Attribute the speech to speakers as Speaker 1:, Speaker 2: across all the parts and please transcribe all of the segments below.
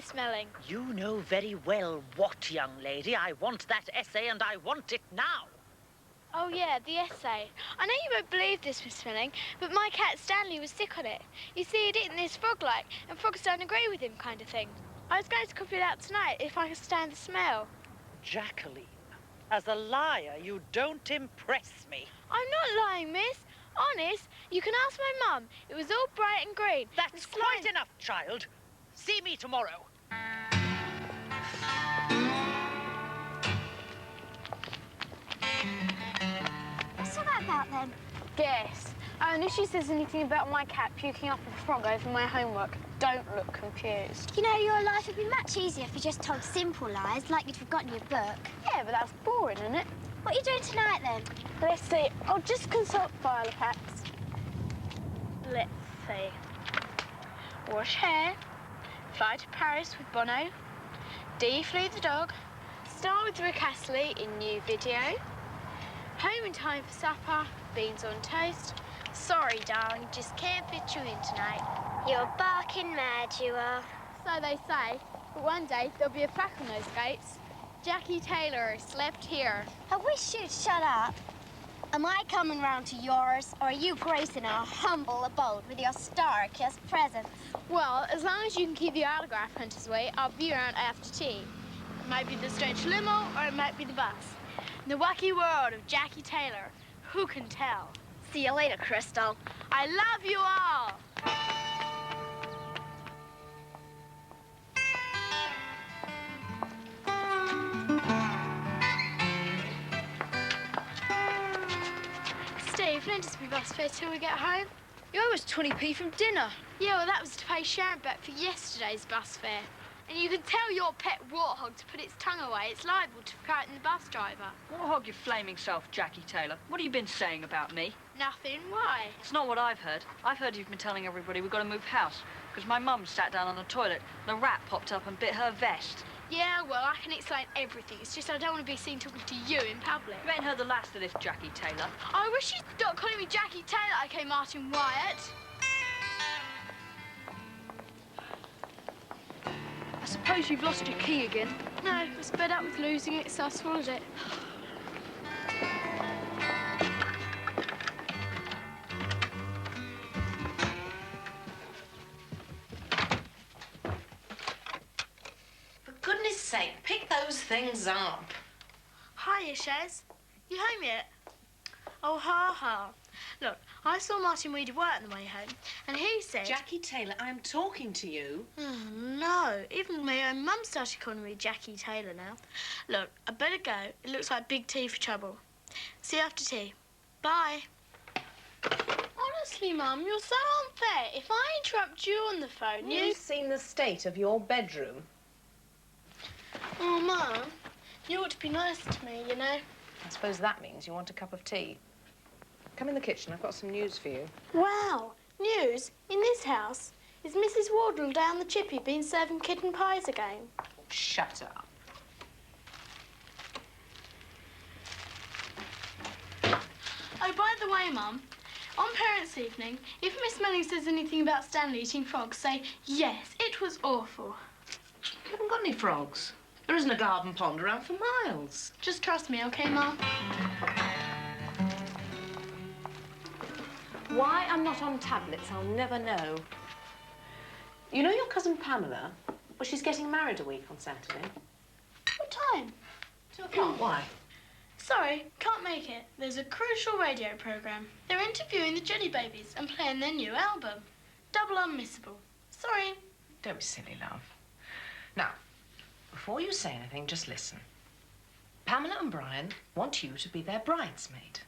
Speaker 1: smelling.
Speaker 2: You know very well what, young lady. I want that essay and I want it now.
Speaker 1: Oh, yeah, the essay. I know you won't believe this, Miss Smelling, but my cat Stanley was sick on it. You see, he'd eaten this frog-like, and frogs don't agree with him, kind of thing. I was going to copy it out tonight if I could stand the smell.
Speaker 2: Jacqueline, as a liar, you don't impress me.
Speaker 1: I'm not lying, miss. Honest, you can ask my mum. It was all bright and green.
Speaker 2: That's quite enough, child. See me tomorrow.
Speaker 3: What's all that about then?
Speaker 1: Guess. Oh, and if she says anything about my cat puking up a frog over my homework, don't look confused.
Speaker 3: You know, your life would be much easier if you just told simple lies, like you'd forgotten your book.
Speaker 1: Yeah, but that's boring, isn't it?
Speaker 3: What are you doing tonight, then?
Speaker 1: Let's see. I'll just consult file of hacks. Let's see. Wash hair. Fly to Paris with Bono. Deflue the dog. Start with Rick Astley in new video. Home in time for supper. Beans on toast. Sorry, darling, just can't fit you in tonight.
Speaker 3: You're barking mad, you are.
Speaker 1: So they say, but one day there'll be a plaque on those gates. Jackie Taylor slept here.
Speaker 3: I wish you'd shut up. Am I coming round to yours, or are you gracing our humble abode with your star-kissed presence?
Speaker 1: Well, as long as you can keep the autograph hunters away, I'll be around after tea. It might be the stretch limo, or it might be the bus. In the wacky world of Jackie Taylor, who can tell?
Speaker 3: See you later, Crystal.
Speaker 1: I love you all! Steve, lend us my bus fare till we get home.
Speaker 4: You owe us 20p from dinner.
Speaker 1: Yeah, well, that was to pay Sharon back for yesterday's bus fare. And you can tell your pet warthog to put its tongue away. It's liable to frighten the bus driver.
Speaker 4: Warthog your flaming self, Jackie Taylor. What have you been saying about me?
Speaker 1: Nothing. Why?
Speaker 4: It's not what I've heard. I've heard you've been telling everybody we've got to move house because my mum sat down on the toilet and a rat popped up and bit her vest.
Speaker 1: Yeah, well, I can explain everything. It's just I don't want to be seen talking to you in public.
Speaker 4: You ain't heard the last of this, Jackie Taylor.
Speaker 1: I wish you'd stop calling me Jackie Taylor, OK, Martin Wyatt.
Speaker 4: I suppose you've lost your key again.
Speaker 1: No, I was fed up with losing it, so I swallowed it.
Speaker 5: For goodness sake, pick those things up.
Speaker 1: Hiya, Shez. You home yet? Oh, ha. Look, I saw Martin Weedy White on the way home, and he said...
Speaker 5: Jackie Taylor, I'm talking to you.
Speaker 1: Oh, no. Even my own mum started calling me Jackie Taylor now. Look, I better go. It looks like big tea for trouble. See you after tea. Bye. Honestly, Mum, you're so unfair. If I interrupt you on the phone,
Speaker 5: You've seen the state of your bedroom.
Speaker 1: Oh, Mum, you ought to be nice to me, you know.
Speaker 5: I suppose that means you want a cup of tea. Come in the kitchen, I've got some news for you.
Speaker 1: Wow, news? In this house? Is Mrs. Wardle down the chippy been serving kitten pies again?
Speaker 5: Shut up.
Speaker 1: Oh, by the way, Mum, on Parents' Evening, if Miss Manning says anything about Stanley eating frogs, say, yes, it was awful.
Speaker 5: You haven't got any frogs. There isn't a garden pond around for miles.
Speaker 1: Just trust me, OK, Mum?
Speaker 5: Why I'm not on tablets, I'll never know. You know your cousin Pamela? Well, she's getting married a week on Saturday.
Speaker 1: What time?
Speaker 5: 2 o'clock. Why?
Speaker 1: Sorry, can't make it. There's a crucial radio programme. They're interviewing the Jelly Babies and playing their new album. Double unmissable. Sorry.
Speaker 5: Don't be silly, love. Now, before you say anything, just listen. Pamela and Brian want you to be their bridesmaid.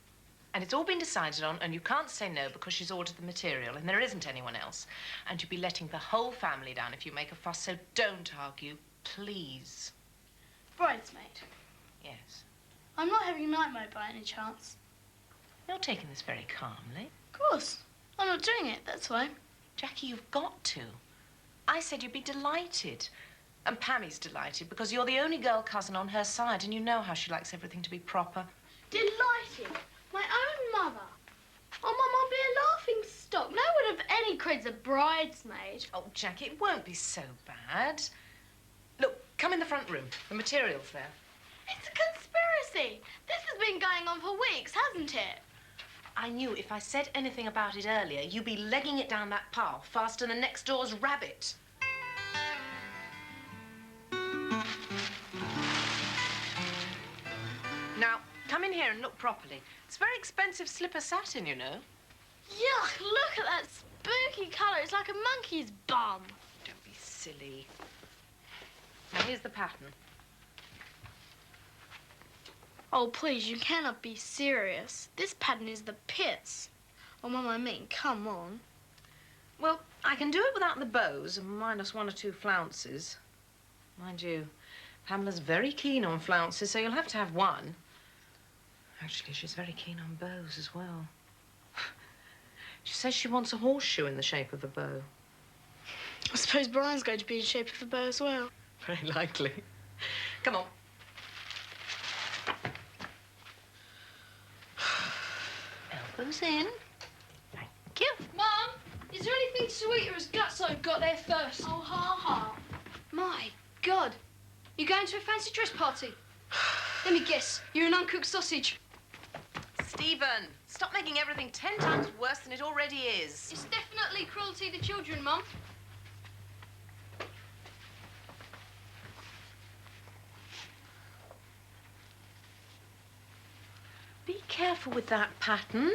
Speaker 5: And it's all been decided on, and you can't say no because she's ordered the material, and there isn't anyone else. And you'd be letting the whole family down if you make a fuss, so don't argue, please.
Speaker 1: Bridesmaid.
Speaker 5: Yes.
Speaker 1: I'm not having a night mode by any chance.
Speaker 5: You're taking this very calmly.
Speaker 1: Of course. I'm not doing it, that's why.
Speaker 5: Jackie, you've got to. I said you'd be delighted. And Pammy's delighted because you're the only girl cousin on her side, and you know how she likes everything to be proper.
Speaker 1: Delighted? My own mother? Oh, Mum, I'll be a laughing stock. No one of any cred's a bridesmaid.
Speaker 5: Oh, Jackie, it won't be so bad. come in the front room. The material's there.
Speaker 1: It's a conspiracy. This has been going on for weeks, hasn't it?
Speaker 5: I knew if I said anything about it earlier, you'd be legging it down that path faster than next door's rabbit. Now, come in here and look properly. It's very expensive slipper satin, you know.
Speaker 1: Yuck, look at that spooky colour. It's like a monkey's bum.
Speaker 5: Don't be silly. Now, here's the pattern.
Speaker 1: Oh, please, you cannot be serious. This pattern is the pits. Oh, Mum, I mean, come on.
Speaker 5: Well, I can do it without the bows and minus 1 or 2 flounces. Mind you, Pamela's very keen on flounces, so you'll have to have one. Actually, she's very keen on bows as well. She says she wants a horseshoe in the shape of a bow.
Speaker 1: I suppose Brian's going to be in shape of a bow as well.
Speaker 5: Very likely. Come on. Elbows in. Thank you.
Speaker 6: Mum, is there anything sweeter as guts I've got there first?
Speaker 1: Oh, ha, ha.
Speaker 6: My God. You going to a fancy dress party? Let me guess, you're an uncooked sausage.
Speaker 5: Stephen, stop making everything 10 times worse than it already is.
Speaker 6: It's definitely cruelty to children, Mum.
Speaker 5: Be careful with that pattern.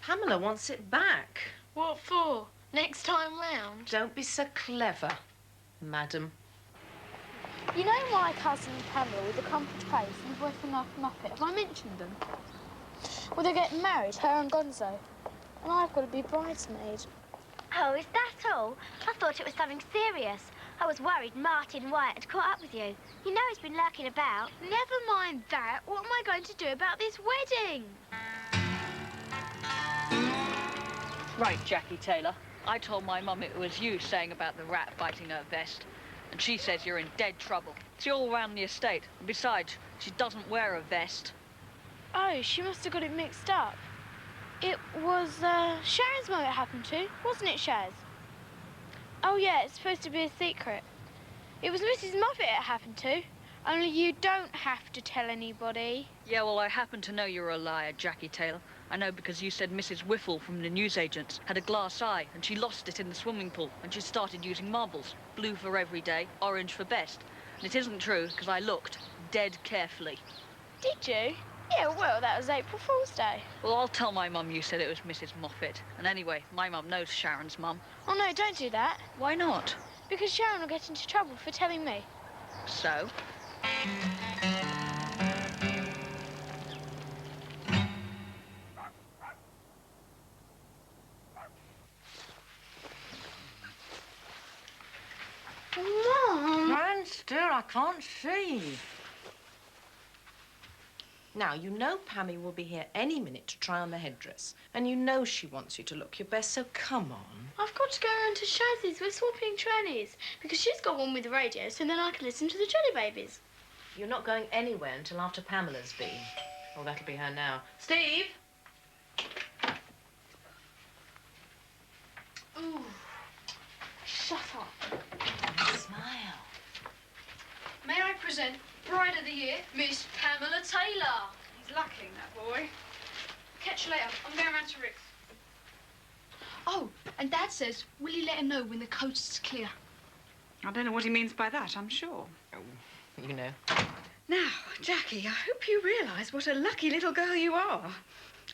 Speaker 5: Pamela wants it back.
Speaker 1: What for? Next time round?
Speaker 5: Don't be so clever, madam.
Speaker 1: You know my cousin Pamela with the crumpled face and the boyfriend like a muppet? Have I mentioned them? Well, they're getting married, her and Gonzo. And I've got to be bridesmaid.
Speaker 3: Oh, is that all? I thought it was something serious. I was worried Martin White had caught up with you. You know he's been lurking about.
Speaker 1: Never mind that. What am I going to do about this wedding?
Speaker 4: Right, Jackie Taylor. I told my mum it was you saying about the rat biting her vest. And she says you're in dead trouble. It's all around the estate. And besides, she doesn't wear a vest.
Speaker 1: Oh, she must have got it mixed up. It was Sharon's mum it happened to, wasn't it, Shaz? Oh, yeah, it's supposed to be a secret. It was Mrs. Moffat it happened to, only you don't have to tell anybody.
Speaker 4: Yeah, well, I happen to know you're a liar, Jackie Taylor. I know because you said Mrs. Whiffle from the newsagents had a glass eye and she lost it in the swimming pool and she started using marbles. Blue for every day, orange for best. And it isn't true because I looked dead carefully.
Speaker 1: Did you? Yeah, well, that was April Fool's Day.
Speaker 4: Well, I'll tell my mum you said it was Mrs. Moffat. And anyway, my mum knows Sharon's mum.
Speaker 1: Oh, no, don't do that.
Speaker 4: Why not?
Speaker 1: Because Sharon will get into trouble for telling me.
Speaker 4: So?
Speaker 1: Mum!
Speaker 5: Stand still, I can't see. Now, you know Pammy will be here any minute to try on the headdress. And you know she wants you to look your best, so come on.
Speaker 1: I've got to go around to Shazzy's. We're swapping trannies. Because she's got one with the radio, so then I can listen to the Jelly Babies.
Speaker 5: You're not going anywhere until after Pamela's been. Oh, that'll be her now. Steve!
Speaker 1: Ooh. Shut up.
Speaker 5: Smile.
Speaker 6: May I present Bride of the Year, Miss Pamela Taylor. He's lacking, that boy. Catch you later. I'm going round to Rick's. Oh, and Dad says, will you let him know when the coast's clear?
Speaker 7: I don't know what he means by that, I'm sure.
Speaker 5: Oh, you know.
Speaker 7: Now, Jackie, I hope you realise what a lucky little girl you are.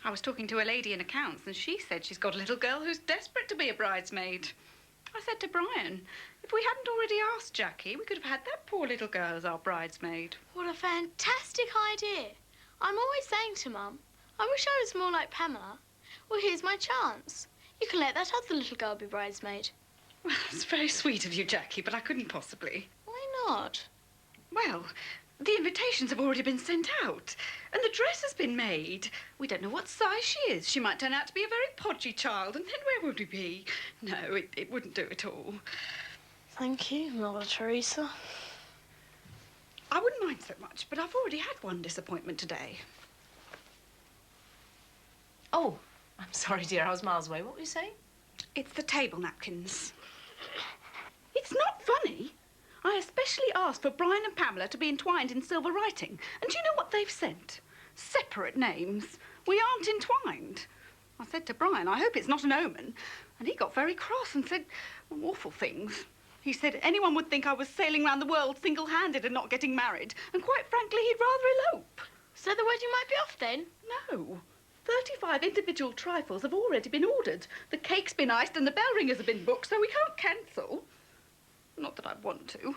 Speaker 7: I was talking to a lady in accounts, and she said she's got a little girl who's desperate to be a bridesmaid. I said to Brian, if we hadn't already asked Jackie, we could have had that poor little girl as our bridesmaid.
Speaker 1: What a fantastic idea. I'm always saying to Mum, I wish I was more like Pamela. Well, here's my chance. You can let that other little girl be bridesmaid.
Speaker 7: Well, that's very sweet of you, Jackie, but I couldn't possibly.
Speaker 1: Why not?
Speaker 7: Well, the invitations have already been sent out, and the dress has been made. We don't know what size she is. She might turn out to be a very podgy child, and then where would we be? No, it wouldn't do at all.
Speaker 1: Thank you, Mother Teresa.
Speaker 7: I wouldn't mind so much, but I've already had one disappointment today.
Speaker 5: Oh, I'm sorry, dear. I was miles away. What were you saying?
Speaker 7: It's the table napkins. It's not funny. I especially specially asked for Brian and Pamela to be entwined in silver writing. And do you know what they've sent? Separate names. We aren't entwined. I said to Brian, I hope it's not an omen. And he got very cross and said awful things. He said anyone would think I was sailing around the world single-handed and not getting married. And quite frankly, he'd rather elope.
Speaker 1: So the wedding might be off then?
Speaker 7: No. 35 individual trifles have already been ordered. The cake's been iced and the bell ringers have been booked, so we can't cancel. Not that I want to,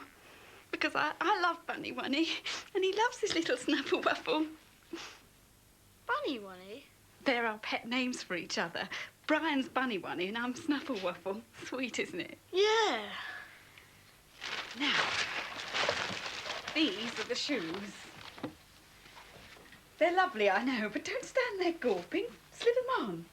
Speaker 7: because I love Bunny Wunny, and he loves his little Snapple Waffle.
Speaker 1: Bunny Wunny?
Speaker 7: They're our pet names for each other. Brian's Bunny Wunny and I'm Snapple Waffle. Sweet, isn't it?
Speaker 1: Yeah.
Speaker 7: Now, these are the shoes. They're lovely, I know, but don't stand there gawping. Slip them on.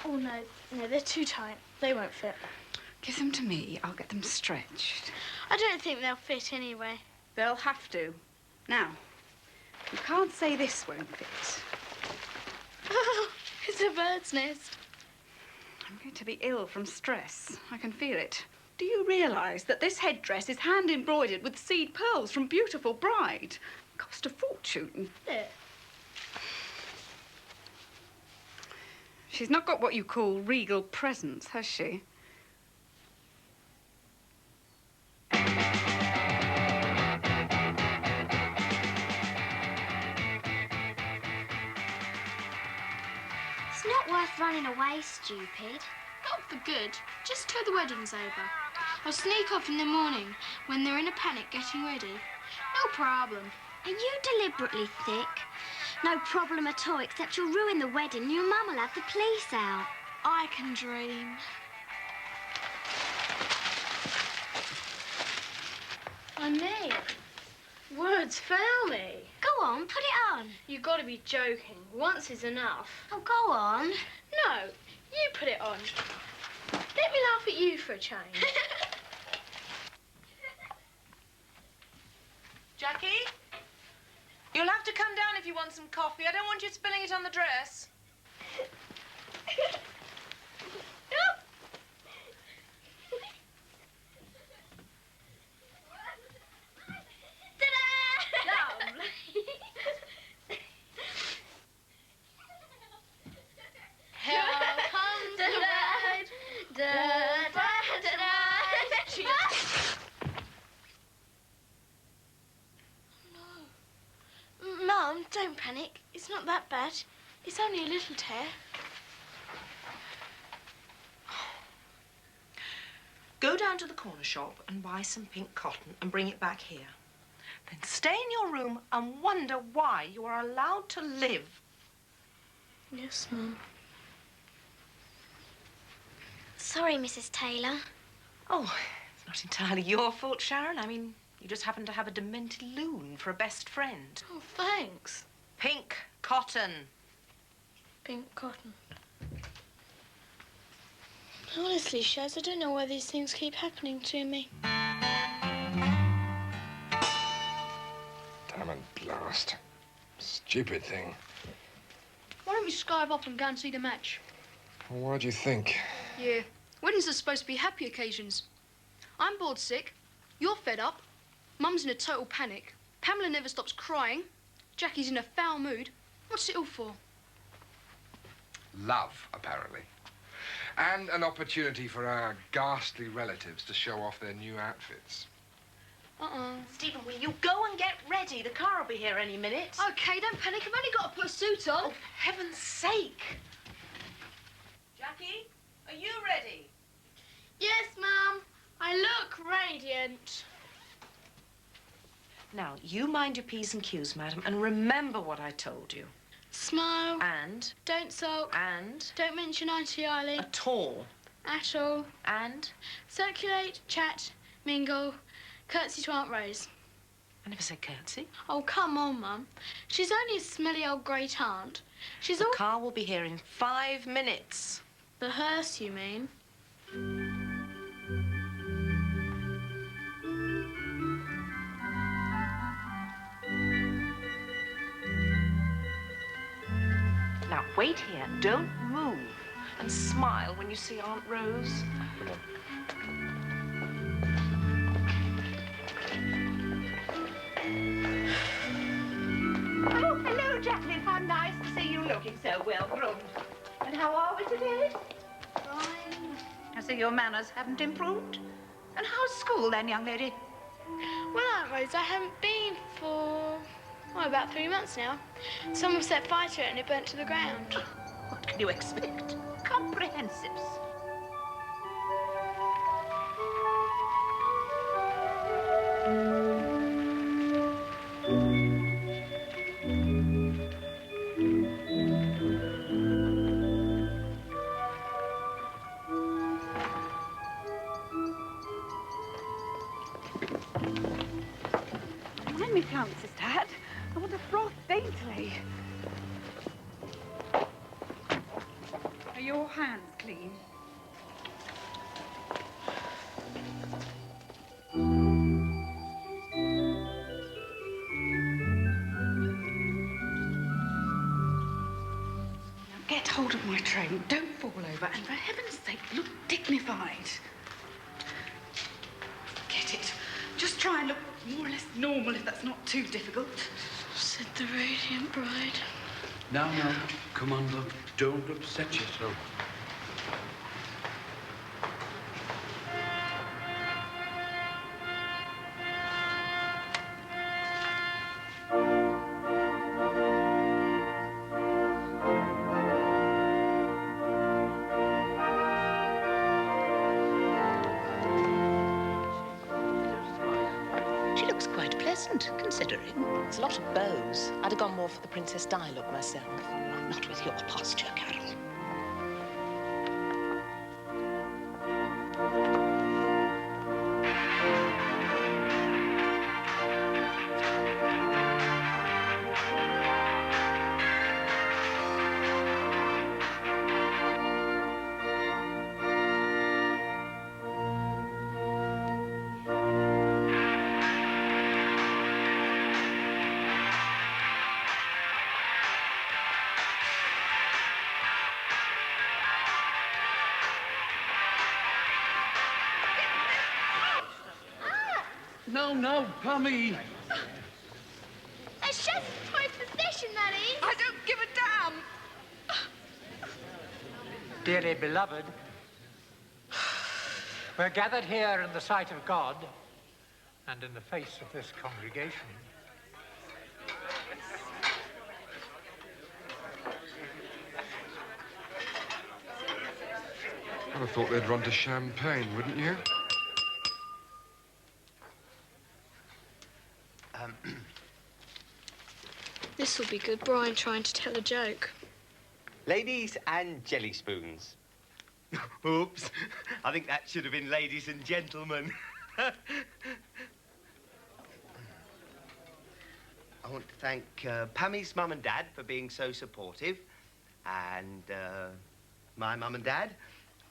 Speaker 1: Oh, no, they're too tight. They won't fit.
Speaker 7: Give them to me. I'll get them stretched.
Speaker 1: I don't think they'll fit anyway.
Speaker 7: They'll have to. Now, you can't say this won't fit.
Speaker 1: Oh, it's a bird's nest.
Speaker 7: I'm going to be ill from stress. I can feel it. Do you realise that this headdress is hand-embroidered with seed pearls from Beautiful Bride? Cost a fortune.
Speaker 1: Yeah.
Speaker 7: She's not got what you call regal presence, has she?
Speaker 3: It's not worth running away, stupid.
Speaker 1: Not for good, just till the wedding's over. I'll sneak off in the morning when they're in a panic getting ready. No problem.
Speaker 3: Are you deliberately thick? No problem at all, except you'll ruin the wedding and your mum will have the police out.
Speaker 1: I can dream. I mean, words fail me.
Speaker 3: Go on, put it on.
Speaker 1: You've got to be joking. Once is enough.
Speaker 3: Oh, go on.
Speaker 1: No, you put it on. Let me laugh at you for a change.
Speaker 5: Jackie? You'll have to come down if you want some coffee. I don't want you spilling it on the dress.
Speaker 1: Lovely. Here comes the bride. No. Mum, don't panic. It's not that bad. It's only a little tear.
Speaker 5: Go down to the corner shop and buy some pink cotton and bring it back here. Then stay in your room and wonder why you are allowed to live.
Speaker 1: Yes, Mum.
Speaker 3: Sorry, Mrs. Taylor.
Speaker 5: Oh, it's not entirely your fault, Sharon. I mean, you just happen to have a demented loon for a best friend.
Speaker 1: Oh, thanks.
Speaker 5: Pink cotton.
Speaker 1: Pink cotton. Honestly, Shaz, I don't know why these things keep happening to me.
Speaker 8: Damn and blast. Stupid thing.
Speaker 6: Why don't we skive off and go and see the match?
Speaker 8: Well, what do you think?
Speaker 6: Yeah, weddings are supposed to be happy occasions. I'm bored sick. You're fed up. Mum's in a total panic. Pamela never stops crying. Jackie's in a foul mood. What's it all for?
Speaker 8: Love, apparently. And an opportunity for our ghastly relatives to show off their new outfits.
Speaker 5: Stephen, will you go and get ready? The car will be here any minute.
Speaker 6: OK, don't panic. I've only got to put a suit on.
Speaker 5: Oh, for heaven's sake. Jackie, are you ready?
Speaker 1: Yes, Mum. I look radiant.
Speaker 5: Now, you mind your P's and Q's, madam, and remember what I told you.
Speaker 1: Smile.
Speaker 5: And?
Speaker 1: Don't sulk.
Speaker 5: And?
Speaker 1: Don't mention Auntie Eileen.
Speaker 5: At all.
Speaker 1: At all.
Speaker 5: And?
Speaker 1: Circulate, chat, mingle, curtsy to Aunt Rose.
Speaker 5: I never said curtsy.
Speaker 1: Oh, come on, Mum. She's only a smelly old great aunt. She's
Speaker 5: The
Speaker 1: all...
Speaker 5: car will be here in 5 minutes.
Speaker 1: The hearse, you mean?
Speaker 5: Now, wait here. Don't move and smile when you see Aunt Rose.
Speaker 8: Come on.
Speaker 9: Oh, hello, Jacqueline. How nice to see you looking so well groomed. And how are we today?
Speaker 3: Fine.
Speaker 9: I see your manners haven't improved. And how's school then, young lady?
Speaker 1: Well, Aunt Rose, I haven't been for, about 3 months now. Someone set fire to it and it burnt to the ground.
Speaker 9: What can you expect? Comprehensives.
Speaker 7: Mind me flounces, Dad. I want a broth daintily. Are your hands clean? Now get hold of my tray. Don't fall over. And for heaven's sake, look dignified. Forget it. Just try and look more or less normal if that's not too difficult.
Speaker 1: Said the radiant bride.
Speaker 10: Now, come on, love. Don't upset yourself.
Speaker 2: She looks quite pleasant, considering. It's a lot of bows. I'd have gone more for the Princess Di look myself. Not with your posture, Carol.
Speaker 10: No, Pammy.
Speaker 3: A chef's position, that is.
Speaker 7: I don't give a damn.
Speaker 11: Dearly beloved, we're gathered here in the sight of God and in the face of this congregation
Speaker 8: I'd have thought they'd run to champagne, wouldn't you?
Speaker 1: This'll be good. Brian trying to tell a joke.
Speaker 12: Ladies and jelly spoons. Oops. I think that should have been ladies and gentlemen. I want to thank Pammy's mum and dad for being so supportive, and my mum and dad,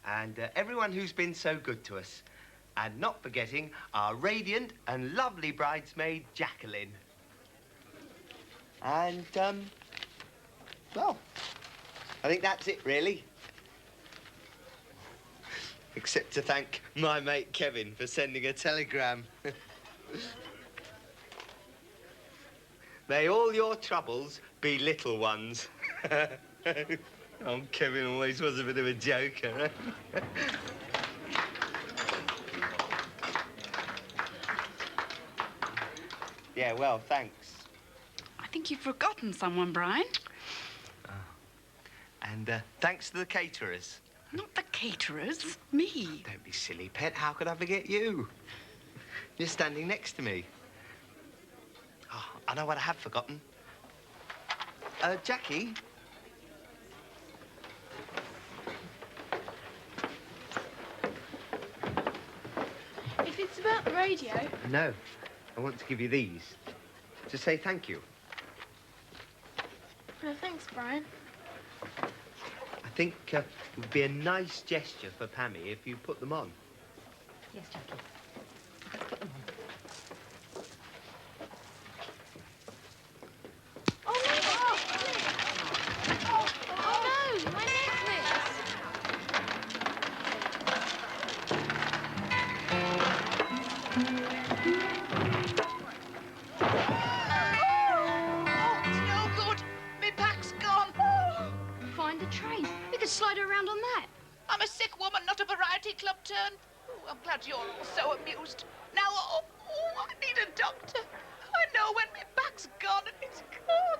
Speaker 12: and everyone who's been so good to us. And not forgetting our radiant and lovely bridesmaid, Jacqueline. And, well, I think that's it, really. Except to thank my mate Kevin for sending a telegram. May all your troubles be little ones. Oh, Kevin always was a bit of a joker. Yeah, well, thanks.
Speaker 7: I think you've forgotten someone, Brian.
Speaker 12: Oh. And thanks to the caterers.
Speaker 7: Not the caterers, me.
Speaker 12: Don't be silly, pet. How could I forget you? You're standing next to me. Oh, I know what I have forgotten. Jackie?
Speaker 1: If it's about the radio...
Speaker 12: No. I want to give you these. To say thank you.
Speaker 1: Well, thanks, Brian.
Speaker 12: I think it would be a nice gesture for Pammy if you put them on.
Speaker 2: Yes, Jackie. Let's put them on.
Speaker 1: Oh, no! Oh, no! My necklace!
Speaker 6: just slide her around on that.
Speaker 9: I'm a sick woman, not a variety club turn. Oh, I'm glad you're all so amused. Now, I need a doctor. I know when my back's gone and it's gone.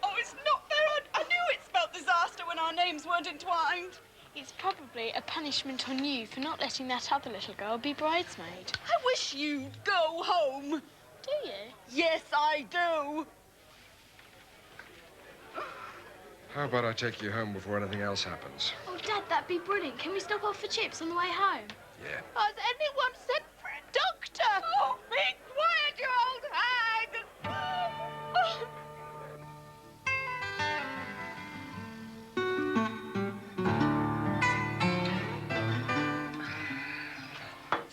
Speaker 7: Oh, it's not there. I knew it spelled disaster when our names weren't entwined.
Speaker 1: It's probably a punishment on you for not letting that other little girl be bridesmaid.
Speaker 7: I wish you'd go home.
Speaker 1: Do you?
Speaker 7: Yes, I do.
Speaker 8: How about I take you home before anything else happens?
Speaker 1: Oh, Dad, that'd be brilliant. Can we stop off for chips on the way home?
Speaker 8: Yeah.
Speaker 9: Has anyone sent for a doctor?
Speaker 7: Oh, be quiet, you old hag.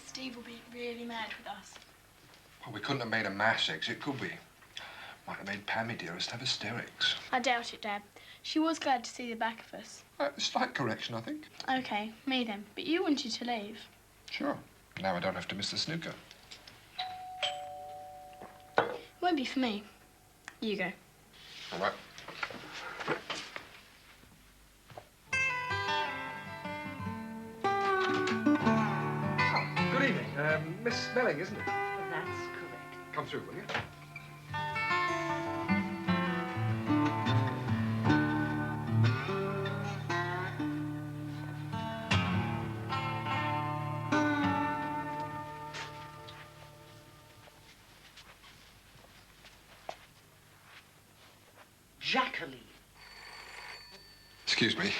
Speaker 1: Steve will be really mad with us.
Speaker 8: Well, we couldn't have made a mass exit, could we? Might have made Pammy dearest have hysterics.
Speaker 1: I doubt it, Dad. She was glad to see the back of us.
Speaker 8: Slight correction, I think.
Speaker 1: OK, me then. But you wanted to leave.
Speaker 8: Sure. Now I don't have to miss the snooker.
Speaker 1: Won't be for me. You go.
Speaker 8: All right. Oh, good evening. Miss Smelling, isn't it?
Speaker 9: That's correct.
Speaker 8: Come through, will you?
Speaker 9: Jacqueline.
Speaker 8: Excuse me.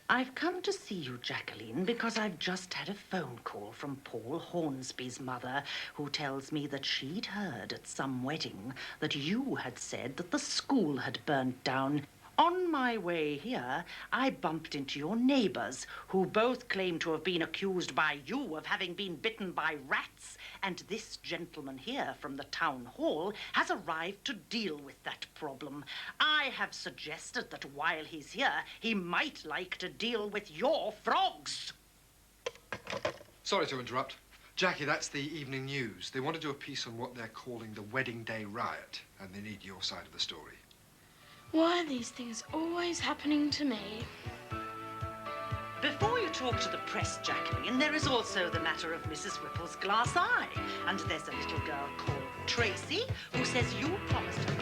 Speaker 9: I've come to see you, Jacqueline, because I've just had a phone call from Paul Hornsby's mother, who tells me that she'd heard at some wedding that you had said that the school had burnt down. On my way here, I bumped into your neighbors, who both claim to have been accused by you of having been bitten by rats, and this gentleman here from the town hall has arrived to deal with that problem. I have suggested that while he's here, he might like to deal with your frogs.
Speaker 8: Sorry to interrupt. Jackie, that's the Evening News. They want to do a piece on what they're calling the Wedding Day Riot, and they need your side of the story.
Speaker 1: Why are these things always happening to me?
Speaker 9: Before you talk to the press, Jacqueline, there is also the matter of Mrs. Whipple's glass eye. And there's a little girl called Tracy who says you promised her